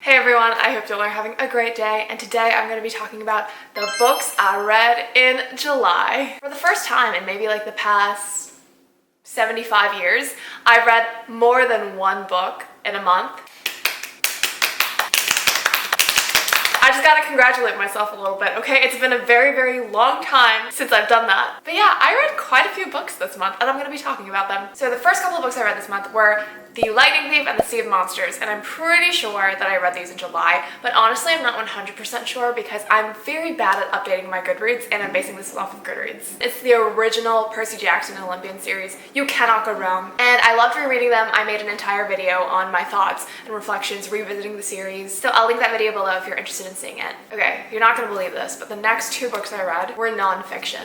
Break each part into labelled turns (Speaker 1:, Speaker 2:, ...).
Speaker 1: Hey everyone, I hope y'all are having a great day, and today I'm going to be talking about the books I read in July. For the first time in maybe like the past 75 years, I've read more than one book in a month. I just gotta congratulate myself a little bit, okay? It's been a very, very long time since I've done that. But yeah, I read quite a few books this month, and I'm gonna be talking about them. So the first couple of books I read this month were The Lightning Thief and The Sea of Monsters, and I'm pretty sure that I read these in July, but honestly I'm not 100% sure because I'm very bad at updating my Goodreads, and I'm basing this off of Goodreads. It's the original Percy Jackson and Olympian series. You cannot go wrong. And I loved rereading them. I made an entire video on my thoughts and reflections revisiting the series, so I'll link that video below if you're interested in seeing it. Okay, you're not gonna believe this, but the next two books I read were nonfiction.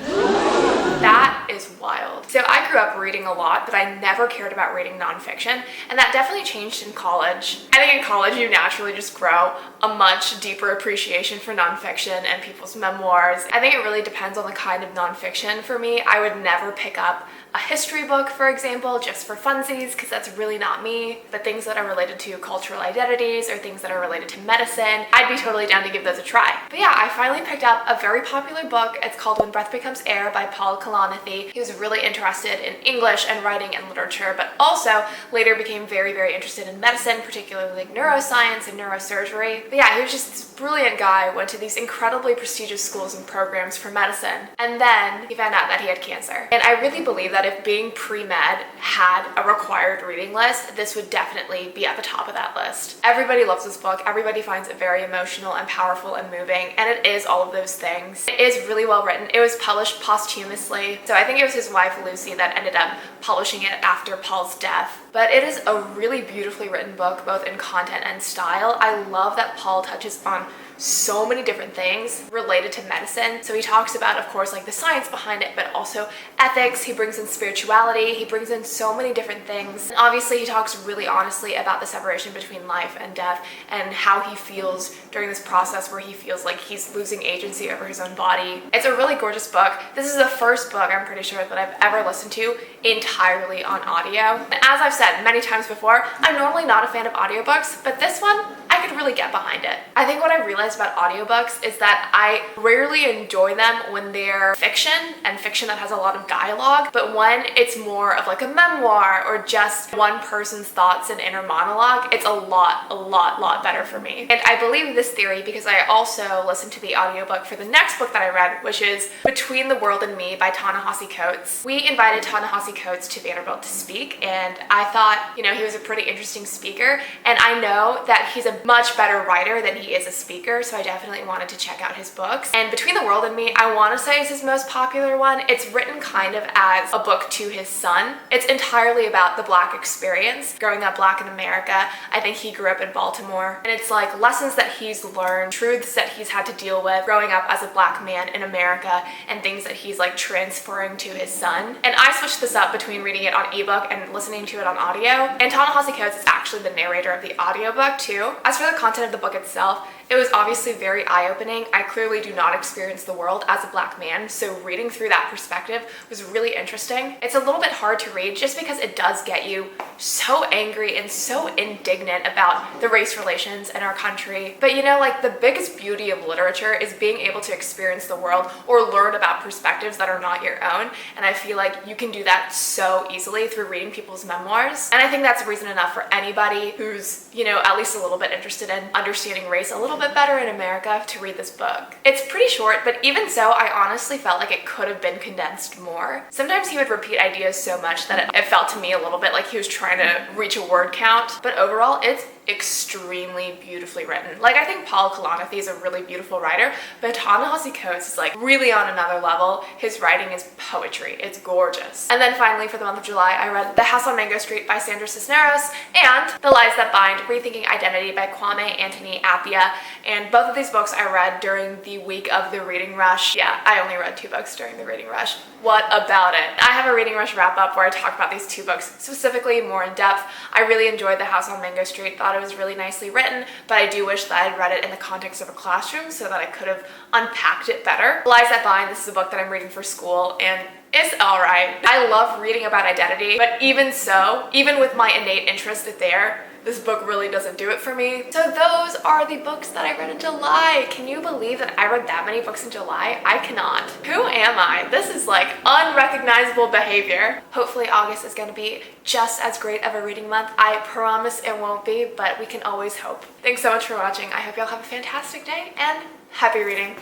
Speaker 1: That is wild. So I grew up reading a lot, but I never cared about reading nonfiction, and that definitely changed in college. I think in college you naturally just grow a much deeper appreciation for nonfiction and people's memoirs. I think it really depends on the kind of nonfiction. For me, I would never pick up a history book, for example, just for funsies, because that's really not me. But things that are related to cultural identities or things that are related to medicine, I'd be totally down to give those a try. But yeah, I finally picked up a very popular book. It's called When Breath Becomes Air by ta-nehisi. He was really interested in English and writing and literature, but also later became very, very interested in medicine, particularly like neuroscience and neurosurgery. But yeah, he was just this brilliant guy, went to these incredibly prestigious schools and programs for medicine, and then he found out that he had cancer. And I really believe that if being pre-med had a required reading list, this would definitely be at the top of that list. Everybody loves this book. Everybody finds it very emotional and powerful and moving, and it is all of those things. It is really well written. It was published posthumously, so I think it was his wife Lucy that ended up publishing it after Paul's death. But it is a really beautifully written book, both in content and style. I love that Paul touches on so many different things related to medicine. So he talks about, of course, like the science behind it, but also ethics. He brings in spirituality. He brings in so many different things. And obviously he talks really honestly about the separation between life and death and how he feels during this process where he feels like he's losing agency over his own body. It's a really gorgeous book. This is the first book, I'm pretty sure, that I've ever listened to entirely on audio. And as I've said many times before, I'm normally not a fan of audiobooks, but this one, I could really get behind it. I think what I realized about audiobooks is that I rarely enjoy them when they're fiction and fiction that has a lot of dialogue, but when it's more of like a memoir or just one person's thoughts and inner monologue, it's a lot better for me. And I believe this theory because I also listened to the audiobook for the next book that I read, which is Between the World and Me by ta-nehisi Coates. We invited ta-nehisi Coates to Vanderbilt to speak, and I thought, you know, he was a pretty interesting speaker, and I know that he's a much better writer than he is a speaker, so I definitely wanted to check out his books. And Between the World and Me, I want to say is his most popular one. It's written kind of as a book to his son. It's entirely about the Black experience, growing up Black in America. I think he grew up in Baltimore, and it's like lessons that he's learned, truths that he's had to deal with growing up as a Black man in America, and things that he's like transferring to his son. And I switched this up between reading it on ebook and listening to it on audio. And ta-nehisi Coates is actually the narrator of the audiobook too. As for the content of the book itself, it was obviously very eye-opening. I clearly do not experience the world as a Black man, so reading through that perspective was really interesting. It's a little bit hard to read just because it does get you so angry and so indignant about the race relations in our country. But you know, like the biggest beauty of literature is being able to experience the world or learn about perspectives that are not your own. And I feel like you can do that so easily through reading people's memoirs. And I think that's reason enough for anybody who's, you know, at least a little bit interested in understanding race a little bit better in America to read this book. It's pretty short, but even so, I honestly felt like it could have been condensed more. Sometimes he would repeat ideas so much that it felt to me a little bit like he was trying to reach a word count, but overall, it's extremely beautifully written. Like, I think Paul ta-nehisi is a really beautiful writer, but ta-nehisi Coates is like really on another level. His writing is poetry. It's gorgeous. And then finally, for the month of July, I read The House on Mango Street by Sandra Cisneros and The Lies That Bind, Rethinking Identity by Kwame Anthony Appiah. And both of these books I read during the week of the reading rush. Yeah, I only read 2 books during the reading rush. What about it? I have a reading rush wrap up where I talk about these 2 books specifically more in depth. I really enjoyed The House on Mango Street, thought it was really nicely written, but I do wish that I'd read it in the context of a classroom so that I could have unpacked it better. The Lies That Bind, this is a book that I'm reading for school, and it's alright. I love reading about identity, but even so, even with my innate interest there, this book really doesn't do it for me. So those are the books that I read in July. Can you believe that I read that many books in July? I cannot. Who am I? This is like unrecognizable behavior. Hopefully August is gonna be just as great of a reading month. I promise it won't be, but we can always hope. Thanks so much for watching. I hope y'all have a fantastic day and happy reading.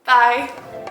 Speaker 1: Bye.